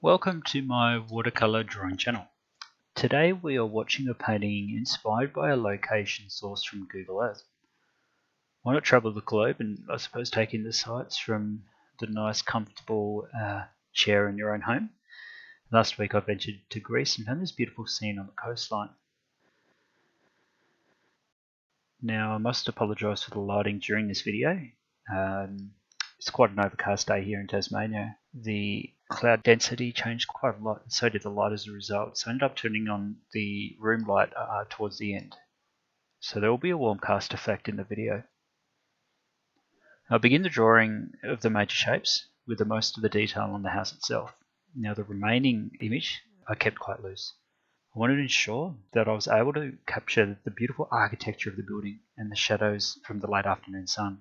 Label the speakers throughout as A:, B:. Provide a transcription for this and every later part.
A: Welcome to my watercolor drawing channel. Today we are watching a painting inspired by a location sourced from Google Earth. Why not travel the globe and I suppose take in the sights from the nice comfortable chair in your own home. Last week I ventured to Greece and found this beautiful scene on the coastline. Now I must apologise for the lighting during this video. It's quite an overcast day here in Tasmania. The cloud density changed quite a lot, and so did the light as a result. So I ended up turning on the room light towards the end. So there will be a warm cast effect in the video. I'll begin the drawing of the major shapes with the most of the detail on the house itself. Now the remaining image I kept quite loose. I wanted to ensure that I was able to capture the beautiful architecture of the building and the shadows from the late afternoon sun.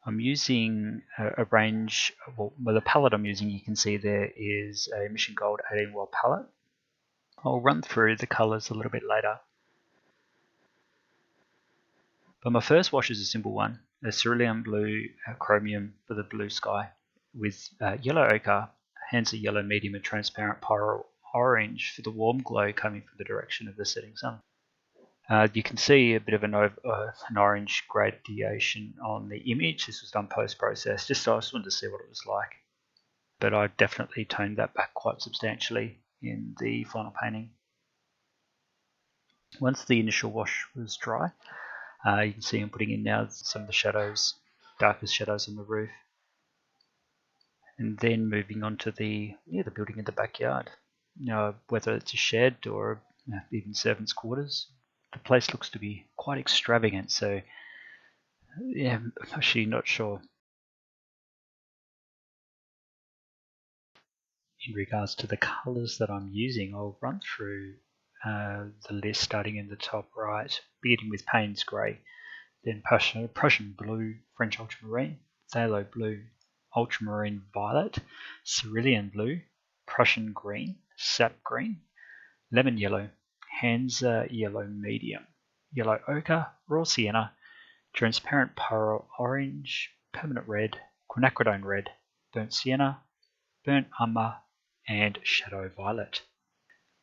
A: I'm using a range, well, the palette I'm using, you can see there is a Mission Gold 18 well palette. I'll run through the colours a little bit later. But my first wash is a simple one, a cerulean blue chromium for the blue sky with yellow ochre, hence a yellow medium and transparent pyrrole orange for the warm glow coming from the direction of the setting sun. You can see a bit of an orange gradation on the image. This was done post-process, I just wanted to see what it was like. But I definitely toned that back quite substantially in the final painting. Once the initial wash was dry, you can see I'm putting in now some of the shadows, darkest shadows on the roof. And then moving on to the building in the backyard. Now, whether it's a shed or even servants' quarters, the place looks to be quite extravagant, so yeah, I'm actually not sure. In regards to the colours that I'm using, I'll run through the list starting in the top right, beginning with Payne's Grey, then Prussian Blue, French Ultramarine, Phthalo Blue, Ultramarine Violet, Cerulean Blue, Prussian Green, Sap Green, Lemon Yellow, Hansa Yellow Medium, Yellow Ochre, Raw Sienna, Transparent Pyrrole Orange, Permanent Red, Quinacridone Red, Burnt Sienna, Burnt Umber, and Shadow Violet.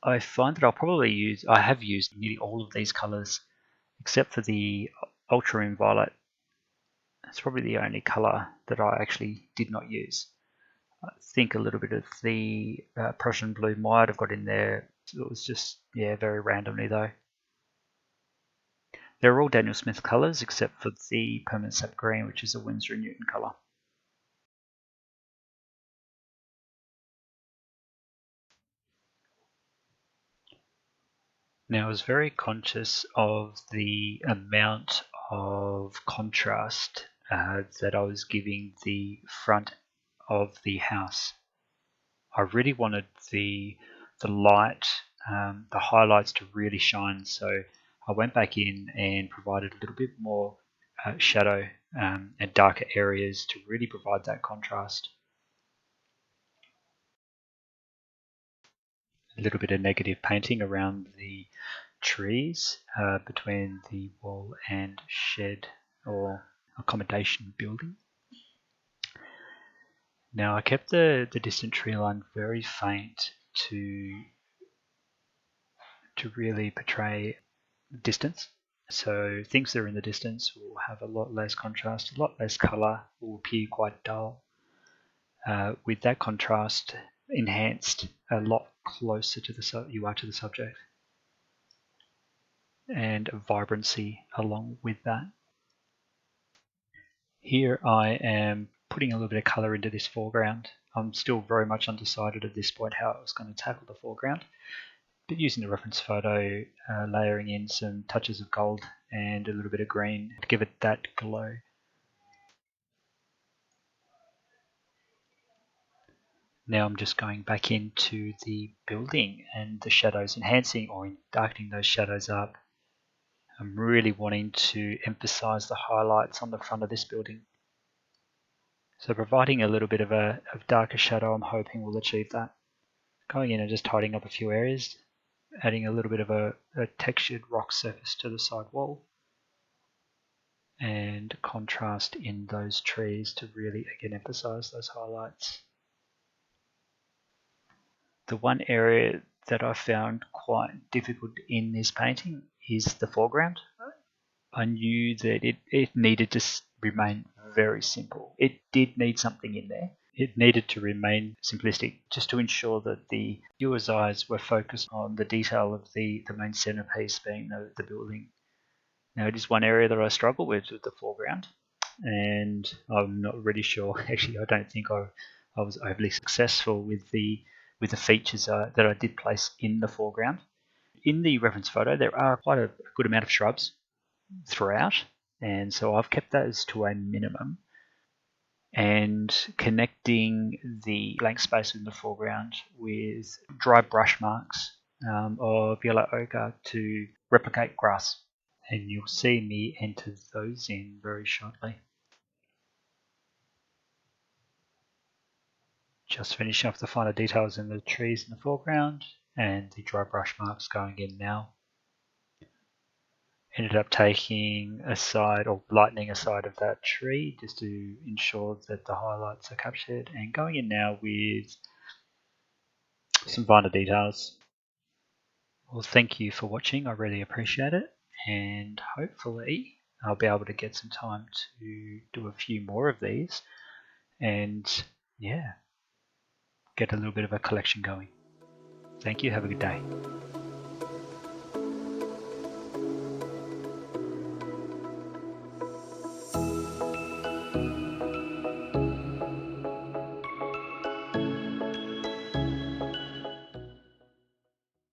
A: I find that I have used nearly all of these colours except for the Ultramarine Violet. It's probably the only colour that I actually did not use. I think a little bit of the Prussian Blue might have got in there. It was just, very randomly though. They're all Daniel Smith colours except for the Permanent Sap Green, which is a Winsor & Newton colour. Now I was very conscious of the amount of contrast that I was giving the front of the house. I really wanted the light, the highlights to really shine, so I went back in and provided a little bit more shadow and darker areas to really provide that contrast. A little bit of negative painting around the trees between the wall and shed or accommodation building. Now I kept the distant tree line very faint to really portray distance. So things that are in the distance will have a lot less contrast, a lot less colour, will appear quite dull. With that contrast enhanced a lot closer to you are to the subject, and vibrancy along with that. Here I am putting a little bit of colour into this foreground. I'm still very much undecided at this point how I was going to tackle the foreground, but using the reference photo, layering in some touches of gold and a little bit of green to give it that glow. Now I'm just going back into the building and the shadows, enhancing or darkening those shadows up. I'm really wanting to emphasize the highlights on the front of this building. So providing a little bit of darker shadow, I'm hoping will achieve that. Going in and just tidying up a few areas, adding a little bit of a textured rock surface to the side wall. and contrast in those trees to really again emphasize those highlights. The one area that I found quite difficult in this painting is the foreground. I knew that it needed to remain very simple. It did need something in there. It needed to remain simplistic just to ensure that the viewer's eyes were focused on the detail of the main centerpiece being the building. Now, it is one area that I struggle with the foreground, and I'm not really sure. Actually, I don't think I was overly successful with the features that I did place in the foreground. In the reference photo, there are quite a good amount of shrubs throughout, and so I've kept those to a minimum. And connecting the blank space in the foreground with dry brush marks of yellow ochre to replicate grass. And you'll see me enter those in very shortly. Just finishing off the finer details in the trees in the foreground and the dry brush marks going in now. Ended up taking a side or lightening a side of that tree just to ensure that the highlights are captured, and going in now with some finer details. Well, thank you for watching. I really appreciate it, and hopefully I'll be able to get some time to do a few more of these and yeah, get a little bit of a collection going. Thank you. Have a good day.